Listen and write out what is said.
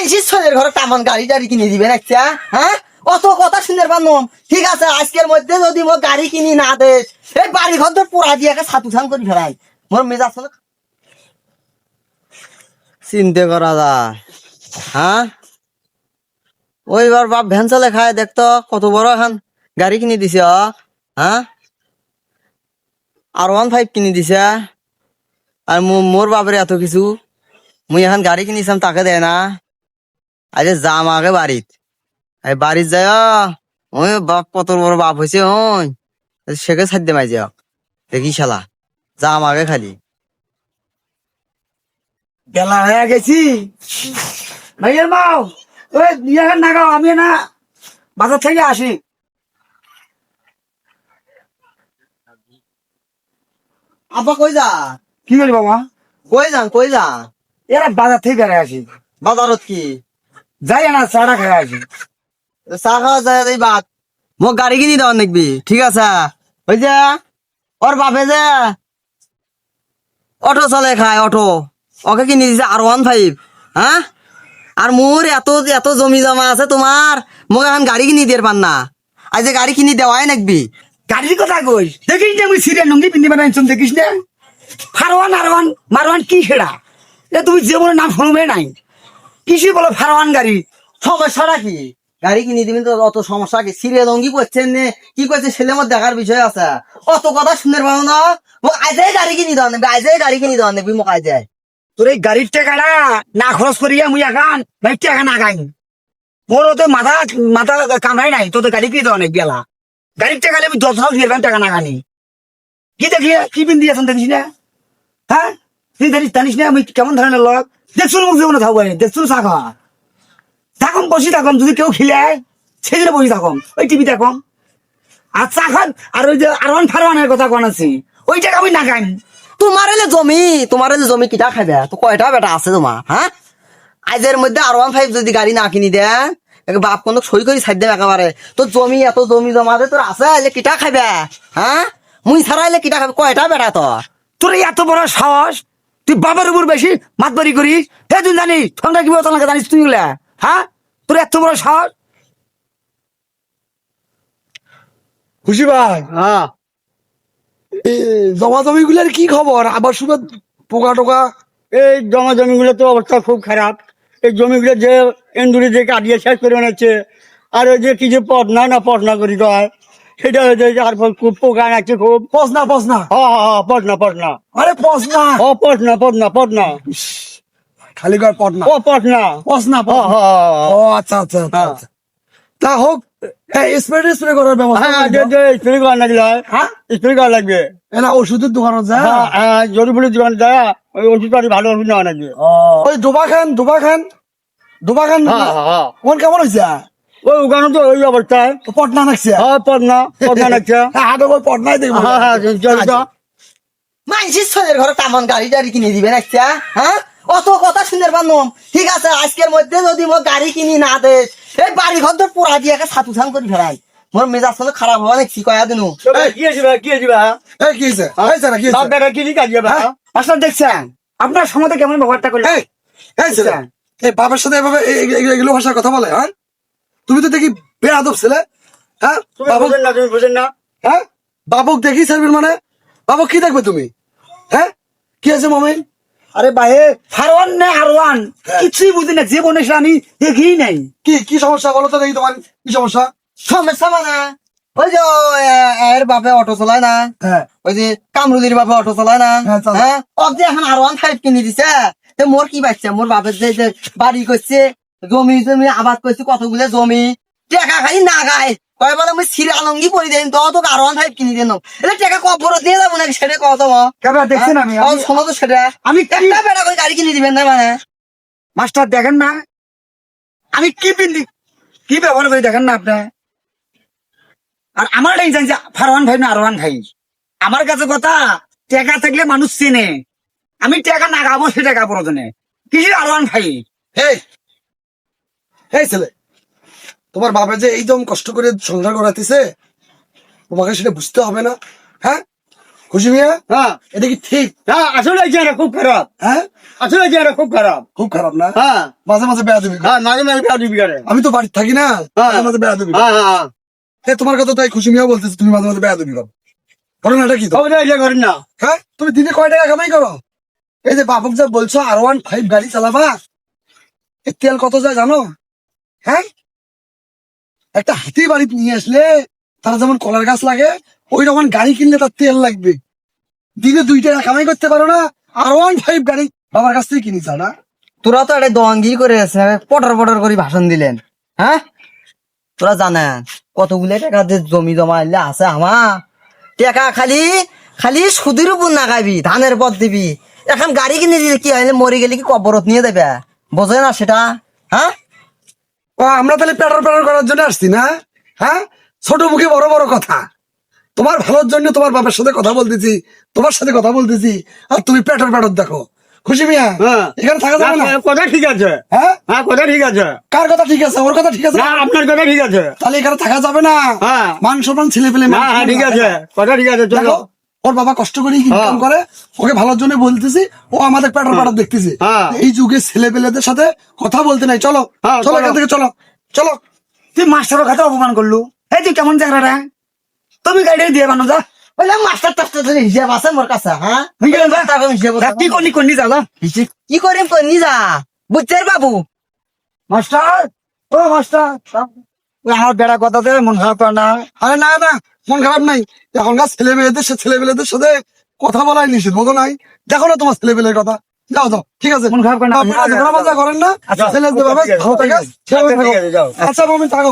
মাইসির ছেলের ঘরে তেমন গাড়ি টাড়ি কিনে দিবেন একটা, হ্যাঁ? অত কথা শুনে পারলাম। ঠিক আছে, আজকের মধ্যে যদি মোর গাড়ি কিনি না দেশ, এই বাড়ি ঘর তো পোড়া দিয়ে ছাতু ছান করে ফেলাই। মোর মেজাজ হলো চিন্তা করা যায়, হ্যাঁ? ওইবার বাপ ভ্যান চালে খায়, দেখতো কত বড় এখন গাড়ি কিনে দিছে, হ্যাঁ? R15 কিনে দিছে। আর মোর বাপের এত কিছু, মুই এখন গাড়ি কিনেছিলাম তাকে দেয় না। আজ যাম আগে বাড়িত, বাড়িত যায় ওই বাপ কত বড় বাপ হয়েছে, ওই সেকে ছাড় দে মাইজে দেখি শালা, যাম আগে খালি। বেলা হয়ে গেছি ভাইয়ের মাও, ওই নিয়ে নাগাও, আমি না বাজার থেকে আসি। আব্বা কই যা? কি করি বাবা? কই যান কই যান? এরা বাজার থেকে বেড়ে আসি, বাজারত কি যাই না চাটা খেয়ে আসি। চা খাওয়া যায় এই বাদ, মোক গাড়ি কিনি দেওয়ার দেখবি, ঠিক আছে? ওই যে ওর বাপে যে অটো চলে খায়, অটো ওকে কিনে দিছে R15, হ্যাঁ? আর মোর এত এত জমি জমা আছে তোমার, মোক এখন গাড়ি কিনি দিয়ে পার না। আজ যে গাড়ি কিনি দেওয়াই নাকবি। গাড়ির কথা কই, দেখিস না আমি সিরিয়াল নঙ্গি পিন্দি বানাইছুন, দেখিস না ফারওয়ান আরওয়ান মারওয়ান কি সেটা? এ তুমি জীবনের নাম শুনবে নাই, কিসে বলো ফারওয়ান গাড়ি? সমস্যাটা কি? গাড়ি কিনে দিবেন তো অত সমস্যা কি? সিরিয়াল অঙ্গি করছেন নে কি করছে, ছেলে মত দেখার বিষয় আছে। অত কথা শুনে পাবো না, মোক আজে গাড়ি কিনি দেওয়া নেবি, আজে গাড়ি কিনি দেওয়া নেবি মোক আজে। তোর এই গাড়ির টাকাটা না খরচ করিয়া মুই এখন ভাই টাকা না গাই, মোর তো মাথা মাথা কামড়াই নাই, তোদের গাড়ি কি দেওয়া নেই গেলা। গাড়ির টাকা আমি 10 হাজার দিয়ে টাকা না গানি, কি দেখি কি পিন্দি আছেন দেখিস না, হ্যাঁ? তুই জানিস না আমি কেমন ধরনের লোক? দেখছো মুখ জীবনে থাকবো, দেখছো চা খাওয়া থাকুন, বসি থাকুন, যদি কেউ খিলে সেদিনে বসি থাকুন, ওই টিভি দেখুন আর চা খান। আর ওই যে আরওয়ান ফারওয়ানের কথা কোন আছে, ওই টাকা আমি না গাই। তোমার এলে জমি কিটা খাবে? তো কয়টা বেটা আছে তোমার, হ্যাঁ? আজের মধ্যে R15 যদি গাড়ি না কিনি দেন, বাপ কোন সই করে ছাড় দেবে একেবারে। তোর জমি এত জমি জমা যে তোর আছে, এলে কিটা খাবে, হ্যাঁ? মুই ছাড়া এলে কিটা খাবে? কয়টা বেটা তোর? তোর এই এত বড় সাহস, তুই বাবার উপর বেশি মাতবারি করিস, হে তুই জানিস ঠান্ডা কি বলতো আমাকে জানিস তুই গুলা, হ্যাঁ? তোর এত বড় সাহস। খুশি ভাই, হ্যাঁ, জমা জমি গুলার কি খবর? আবার শুধু পোকা টোকা। এই জমা জমিগুলো তো অবস্থা খুব খারাপ। এই জমিগুলো যে এন্দুরি যে কাটিয়ে শেষ করে বানাচ্ছে, আর ওই যে কি যে পটনা করি হয়, সেটা হয়েছে আর খুব পোকা লাগছে খুব। পসনা পসনা, পটনা আরে পসনা, পটনা খালি কর পটনা, পটনা পসনা পসনা। ও আচ্ছা আচ্ছা আচ্ছা আচ্ছা। তা হোক, স্প্রে স্প্রে করার ব্যবস্থা হ্যাঁ, করে দাও। স্প্রে করা লাগলে হয়, হ্যাঁ, স্প্রে করা লাগবে। এলা ওষুধের দোকানত যায়। জরিপুরের দোকান যায়, ওই ওষুধ পাতি ভালো ওষুধ নেওয়া লাগবে। ওই ডোবা খান কোন কেমন হয়েছে? ওই ওখানে তো ওই অবস্থায়। পটনা নাকছে, পটনা লাগছে। হাটে ওই পটনাই দেখবো। মাইসির ছেলের ঘরে তেমন গাড়ি টাড়ি কিনে দিবেন একটা, হ্যাঁ? অত কথা শুনে পারলাম। ঠিক আছে, আজকের মধ্যে যদি মোর গাড়ি কিনি না দেশ, এই বাড়ি ঘর তো পোড়া দিয়ে ছাতু ছান করে ফেলাই। মোর মেজাজ হলো খারাপ হওয়া নাকি কয়া দিনু। কি হয়েছে ভাই, কি হয়েছে ভাই? এই কি হয়েছে? হয়েছে না কি হয়েছে? বাপ বেটা কি কাজিয়ে ভাই? আসলে দেখছেন আপনার সমাজে কেমন ব্যবহারটা করলেন? এই ছেলে, এই বাবার সাথে এভাবে এগুলো ভাষার কথা বলে, হ্যাঁ? তুমি তো দেখি বেয়াদব ছেলে, হ্যাঁ? তুমি বুঝেন না হ্যাঁ, বাবুক দেখি ছাড়বেন মানে? বাবুক কি দেখবে তুমি, হ্যাঁ? কি আছে মমিন? আরে ভাই, ফারওয়ান না আরওয়ান কিছুই বুঝি না, জীবনে সে আমি দেখি নাই। কি কি সমস্যা বলো তো দেখি, তোমার কি সমস্যা? সমস্যা মানে ওই যে এর বাপে অটো চালায় না, হ্যাঁ, ওই যে কামরুলির বাপে অটো চালায় না, হ্যাঁ, চালায়। হ্যাঁ? অব যে এখন R15 কিনে দিছে, তো মোর কি পাইছে? মোর বাপের যে যে বাড়ি করছে, জমি জমি আবাদ করছে, কতগুলো জমি, টাকা খাই না গায়, কয় বলে মুই সিরে আলঙ্গি পরি দেন তো তোকে R15 কিনে দেন, এটা টাকা কবর দিয়ে যাবো নাকি সেটা কত? কেবল দেখছেন আমি শোনো তো সেটা, আমি একটা বেড়া করে গাড়ি কিনে দিবেন না মানে? মাস্টার দেখেন না আমি কি পিন্দি কি ব্যবহার করি দেখেন না আপনি। আর আমার এই জানি যে ফারওয়ান ভাই না আরওয়ান ভাই, আমার কাছে কথা টাকা থাকলে মানুষ চেনে, আমি টাকা না গাবো সে টাকা প্রয়োজনে কিছু আরওয়ান ভাই। এই এই ছেলে, তোমার বাবা যে এইদম কষ্ট করে সংসার করাতেছে, তোমাকে সেটা বুঝতে হবে না? হ্যাঁ, খুশি মিয়া হ্যাঁ এটা কি ঠিক? হ্যাঁ আসলে চেহারা খুব খারাপ, হ্যাঁ আসলে চেহারা খুব খারাপ। খুব খারাপ না? হ্যাঁ মাঝে মাঝে বেয়াদবি করে। হ্যাঁ মাঝে মাঝে বেয়াদবি করে। আমি তো বাড়ি থাকি না, হ্যাঁ। মাঝে মাঝে বেয়াদবি করে। হ্যাঁ হ্যাঁ তোমার কথা তাই খুশি মিয়া বলতেছে, তুমি মাঝে মাঝে বেয়াদবি করো। ঘটনাটা কি তো? খবর এটা করেন না। হ্যাঁ, তুমি দিনে কয় টাকা কামাই করো? এই যে বাপক যা বলছো R15 গাড়ি চালাবা, এর তেল কত যায় জানো? হ্যাঁ, একটা হাতি বাড়িতে নিয়ে আসলে তারা যেমন কলার গাছ লাগে, ওই রকম গাড়ি কিনলে তার তেল লাগবে। দিনে 2 টাকা কামাই করতে পারো না, R15 গাড়ি বাবার কাছ থেকে কিনিস না? তোরা তো একটা দোয়াঙ্গি করে পটর পটর করে ভাষণ দিলেন। হ্যাঁ, তোরা জানেন কতগুলো টাকা যে জমি জমা এলে আছে আমার টাকা খালি খালি সুদের উপর নাগাবি, ধানের পথ দিবি। এখন গাড়ি কিনে দিলে কি হয়, মরে গেলে কি কবরত নিয়ে দেবে, বোঝে না সেটা? হ্যাঁ, ও আমরা তাহলে প্যাটার প্যাটার করার জন্য আসছি না? হ্যাঁ, ছোট মুখে বড় বড় কথা। তোমার ভালোর জন্য তোমার বাবার সাথে কথা বলতেছি, তোমার সাথে কথা বলতেছি, আর তুমি প্যাটার প্যাটার দেখো। খুশি মিয়া, হ্যাঁ। এখানে থাকা যাবে না। না, কথা ঠিক আছে। হ্যাঁ, হ্যাঁ কথা ঠিক আছে। কার কথা ঠিক আছে? ওর কথা ঠিক আছে না আপনার কথা ঠিক আছে। তাহলে এখানে থাকা যাবে না। হ্যাঁ। মান সম্মান ছেলে পেলে না হ্যাঁ ঠিক আছে, কথা ঠিক আছে, চলো। দেখো, ওর বাবা কষ্ট করে ইনকাম করে, ওকে ভালোর জন্য বলতেছি, ও আমাদের প্যাটার প্যাটার দেখতেছি। হ্যাঁ। এই যুগে ছেলে পেলেদের সাথে কথা বলতে নাই। চলো হ্যাঁ, চলো, চলো। এখান থেকে চলো চলো। তুই মাস্টারের কথা অপমান করলু, এই তুই কেমন জায়গাটা? তুমি গাড়ি দিয়ে বানো যা। বললাম মাস্টার টাস্টার হিসাব আছে মোর কাছে। হ্যাঁ, টাকা হিসাব আছে। কি করলি করলি যা যা। কি করিম করি যা, বুঝছে বাবু? মাস্টার, ও মাস্টার, আমার বেড়া কথাতে মন খারাপ করে না। আরে না না, মন খারাপ নাই। এখনকার ছেলে মেয়েদের সাথে কথা বলাই নিষেধ, বোঝো নাই? দেখো না তোমার ছেলে পেলের কথা। যাও যাও, ঠিক আছে। মন খারাপ করে না। আপনারা ঝগড়া মাজা করেন না, আচ্ছা, ছেলে ঠিক আছে, ভালো থাকে, আচ্ছা, সেভাবে ঠিক থাকো। আছে, যাও। আচ্ছা মামি, থাকো।